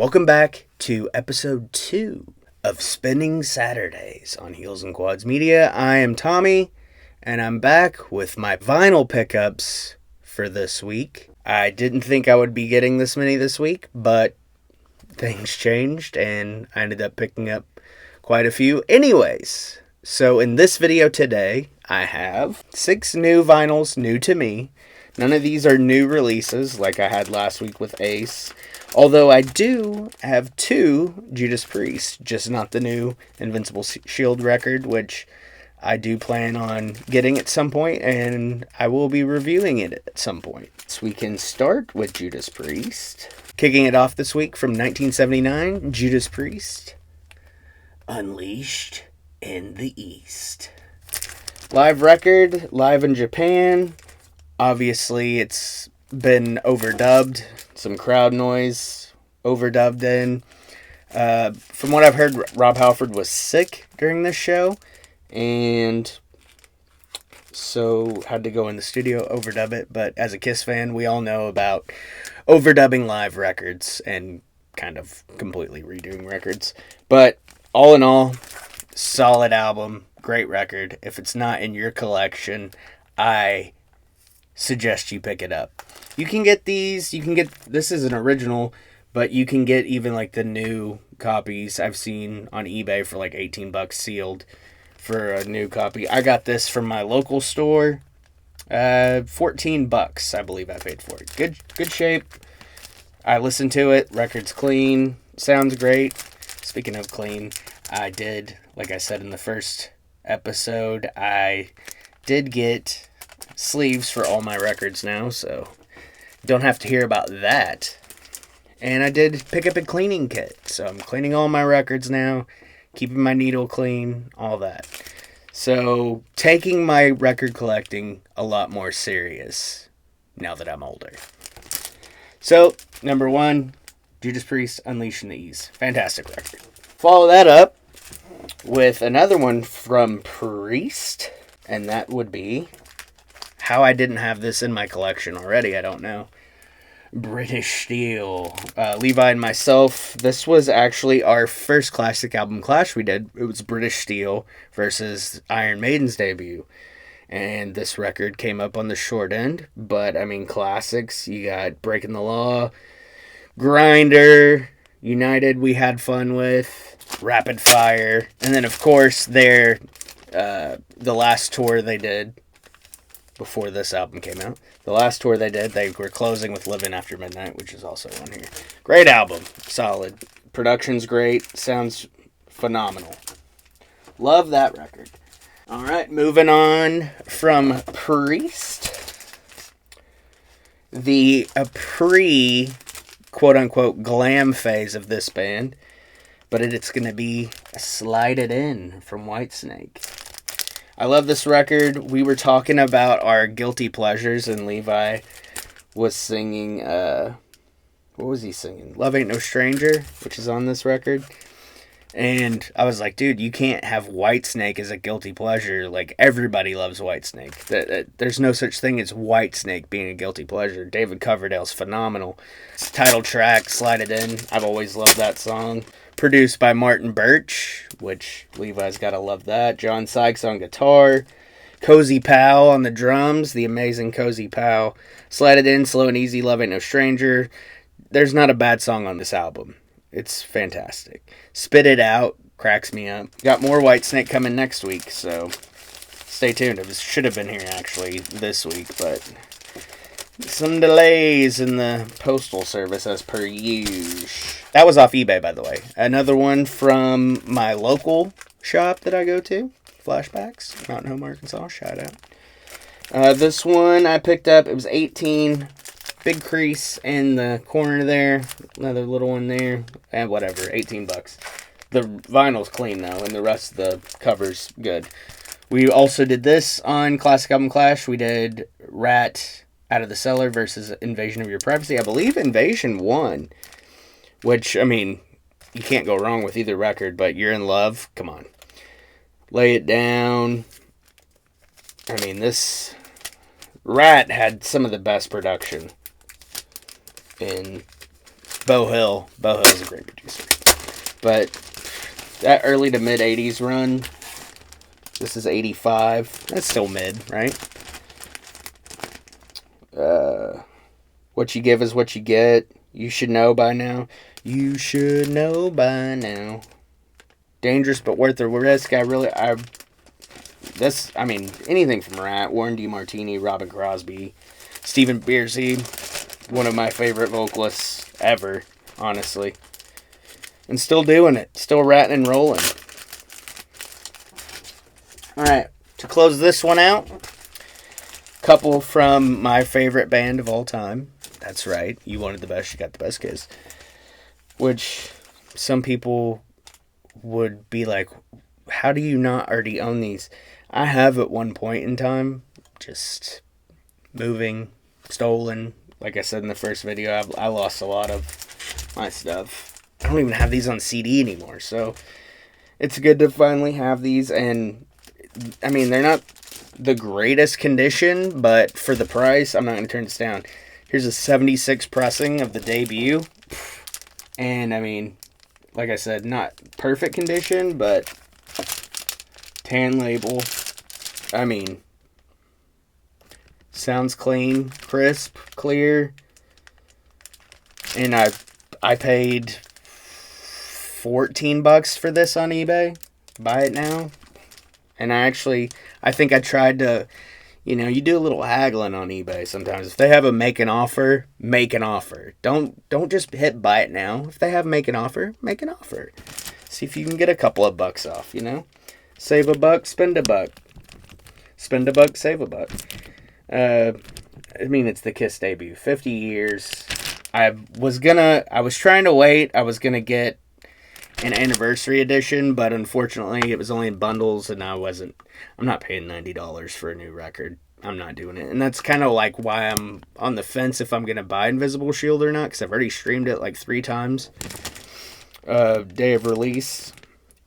Welcome back to episode 2 of Spinning Saturdays on Heels and Quads Media. I am Tommy, and I'm back with my vinyl pickups for this week. I didn't think I would be getting this many this week, but things changed, and I ended up picking up quite a few anyways. So in this video today, I have 6 new vinyls new to me. None of these are new releases like I had last week with Ace. Although I do have 2 Judas Priest, just not the new Invincible Shield record, which I do plan on getting at some point, and I will be reviewing it at some point. So we can start with Judas Priest. Kicking it off this week from 1979, Judas Priest, Unleashed in the East. Live record, live in Japan. Obviously, it's been overdubbed. Some crowd noise overdubbed in. From what I've heard, Rob Halford was sick during this show, and so had to go in the studio, overdub it. But as a KISS fan, we all know about overdubbing live records and kind of completely redoing records. But all in all, solid album, great record. If it's not in your collection, I suggest you pick it up. You can get these, this is an original, but you can get even like the new copies I've seen on eBay for like $18 sealed for a new copy. I got this from my local store, $14 I believe I paid for it. Good shape. I listened to it, record's clean, sounds great. Speaking of clean, I did, like I said in the first episode, I did get sleeves for all my records now, so don't have to hear about that. And I did pick up a cleaning kit, so I'm cleaning all my records now, keeping my needle clean, all that. So taking my record collecting a lot more serious now that I'm older. So number 1, Judas Priest, Unleashed in the East. Fantastic record. Follow that up with another one from Priest, and that would be, how I didn't have this in my collection already, I don't know. British Steel. Levi and myself, this was actually our first classic album clash we did. It was British Steel versus Iron Maiden's debut. And this record came up on the short end. But, I mean, classics. You got Breaking the Law, Grinder, United we had fun with, Rapid Fire. And then, of course, the last tour they did before this album came out. The last tour they did, they were closing with Living After Midnight, which is also on here. Great album. Solid. Production's great. Sounds phenomenal. Love that record. Alright, moving on from Priest. The pre-quote-unquote glam phase of this band. But it's going to be Slide It In from Whitesnake. I love this record. We were talking about our guilty pleasures, and Levi was singing, what was he singing? Love Ain't No Stranger, which is on this record. And I was like, dude, you can't have Whitesnake as a guilty pleasure. Like, everybody loves Whitesnake. There's no such thing as Whitesnake being a guilty pleasure. David Coverdale's phenomenal. Title track, Slide It In. I've always loved that song. Produced by Martin Birch, which Levi's gotta love that. John Sykes on guitar. Cozy Powell on the drums. The amazing Cozy Powell. Slide It In, Slow and Easy, Love Ain't No Stranger. There's not a bad song on this album. It's fantastic. Spit It Out cracks me up. Got more Whitesnake coming next week, so stay tuned. It should have been here actually this week, but some delays in the postal service as per usual. That was off eBay, by the way. Another one from my local shop that I go to, Flashbacks, Mountain Home, Arkansas. Shout out. This one I picked up. It was $18. Big crease in the corner there. Another little one there. And whatever, $18. The vinyl's clean though, and the rest of the cover's good. We also did this on Classic Album Clash. We did Ratt Out of the Cellar versus Invasion of Your Privacy. I believe Invasion won. Which, I mean, you can't go wrong with either record, but You're in Love, come on. Lay It Down. I mean, this Ratt had some of the best production in Bo Hill is a great producer. But that early to mid 80s run, this is 85. That's still mid, right? What you give is what you get. You should know by now. You should know by now. Dangerous but worth the risk. Anything from Ratt, Warren DeMartini, Robin Crosby, Stephen Pearcy, one of my favorite vocalists ever, honestly. And still doing it. Still ratting and rolling. Alright, to close this one out, couple from my favorite band of all time. That's right. You wanted the best, you got the best Kiss. Which some people would be like, how do you not already own these? I have at one point in time. Just moving, stolen. Like I said in the first video, I lost a lot of my stuff. I don't even have these on CD anymore. So it's good to finally have these. And I mean, they're not the greatest condition, but for the price, I'm not going to turn this down. Here's a 76 pressing of the debut. And, I mean, like I said, not perfect condition, but tan label. I mean, sounds clean, crisp, clear. And I paid $14 for this on eBay. Buy it now. And I think I tried to, you do a little haggling on eBay sometimes. If they have a make an offer, make an offer. Don't just hit buy it now. If they have make an offer, make an offer. See if you can get a couple of bucks off, Save a buck, spend a buck. Spend a buck, save a buck. It's the Kiss debut. 50 years. I was trying to wait. I was going to get an anniversary edition, but unfortunately it was only in bundles, and I'm not paying $90 for a new record. I'm not doing it. And that's kind of like why I'm on the fence if I'm going to buy Invisible Shield or not, because I've already streamed it like 3 times. Day of release.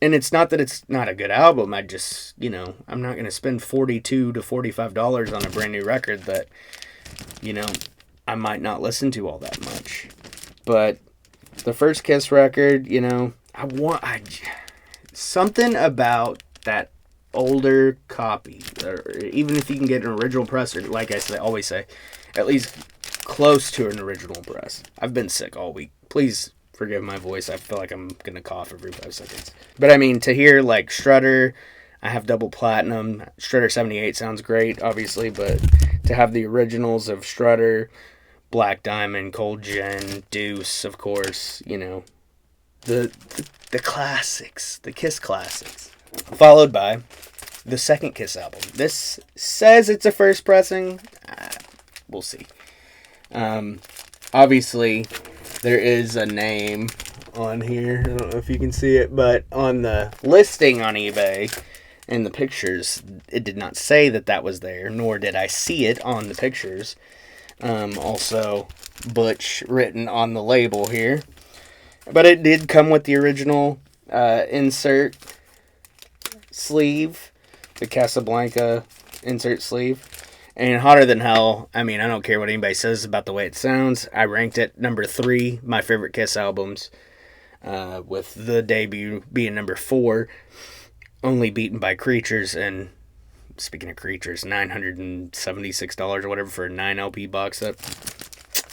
And it's not that it's not a good album. I just, I'm not going to spend $42 to $45 on a brand new record that, I might not listen to all that much. But the first Kiss record, something about that older copy, or even if you can get an original press, or like I always say, at least close to an original press. I've been sick all week. Please forgive my voice. I feel like I'm going to cough every 5 seconds. But to hear like Strutter, I have double platinum. Strutter 78 sounds great, obviously, but to have the originals of Strutter, Black Diamond, Cold Gin, Deuce, of course, the classics, the Kiss classics. Followed by the second Kiss album. This says it's a first pressing. We'll see. Obviously, there is a name on here. I don't know if you can see it, but on the listing on eBay and the pictures, it did not say that was there, nor did I see it on the pictures. Also, Butch written on the label here. But it did come with the original insert sleeve, the Casablanca insert sleeve. And Hotter Than Hell, I don't care what anybody says about the way it sounds. I ranked it number 3, my favorite Kiss albums, with the debut being number 4, only beaten by Creatures. And speaking of Creatures, $976 or whatever for a 9 LP box set.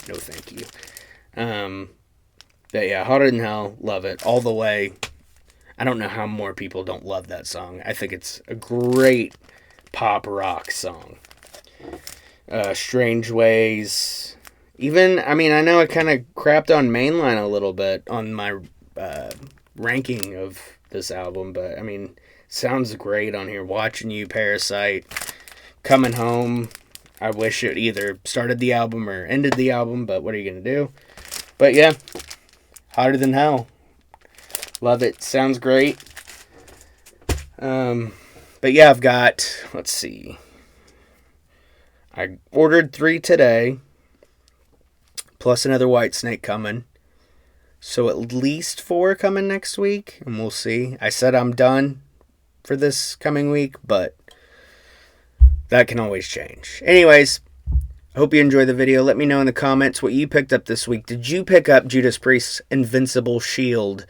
No thank you. But yeah, Hotter Than Hell, love it all the way. I don't know how more people don't love that song. I think it's a great pop rock song. Strange Ways. Even, I know I kind of crapped on Mainline a little bit on my ranking of this album, but sounds great on here. Watching You, Parasite, Coming Home. I wish it either started the album or ended the album, but what are you going to do? But yeah, Hotter Than Hell. Love it. Sounds great. But yeah, I've got, let's see. I ordered 3 today, plus another Whitesnake coming. So at least 4 coming next week, and we'll see. I said I'm done for this coming week, but that can always change. Anyways, I hope you enjoy the video. Let me know in the comments what you picked up this week. Did you pick up Judas Priest's Invincible Shield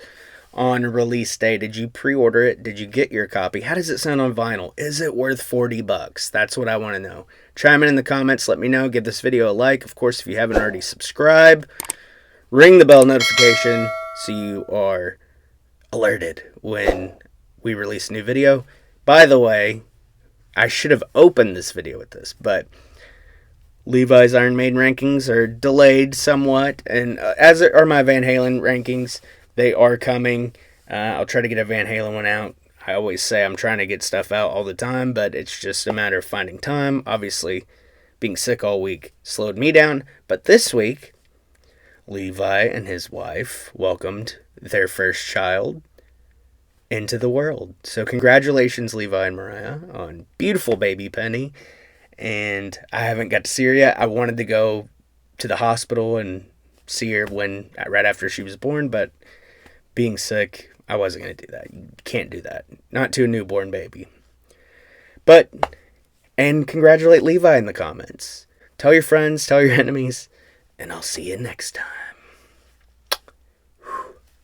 on release day? Did you pre-order it? Did you get your copy? How does it sound on vinyl? Is it worth $40? That's what I want to know. Chime in the comments. Let me know. Give this video a like. Of course, if you haven't already, subscribe. Ring the bell notification so you are alerted when we release a new video. By the way, I should have opened this video with this, but Levi's Iron Maiden rankings are delayed somewhat, and as are my Van Halen rankings. They are coming. I'll try to get a Van Halen one out. I always say I'm trying to get stuff out all the time, but it's just a matter of finding time. Obviously, being sick all week slowed me down, but this week, Levi and his wife welcomed their first child into the world. So congratulations, Levi and Mariah, on beautiful baby Penny. And I haven't got to see her yet. I wanted to go to the hospital and see her right after she was born, but being sick, I wasn't going to do that. You can't do that. Not to a newborn baby. And congratulate Levi in the comments. Tell your friends, tell your enemies, and I'll see you next time.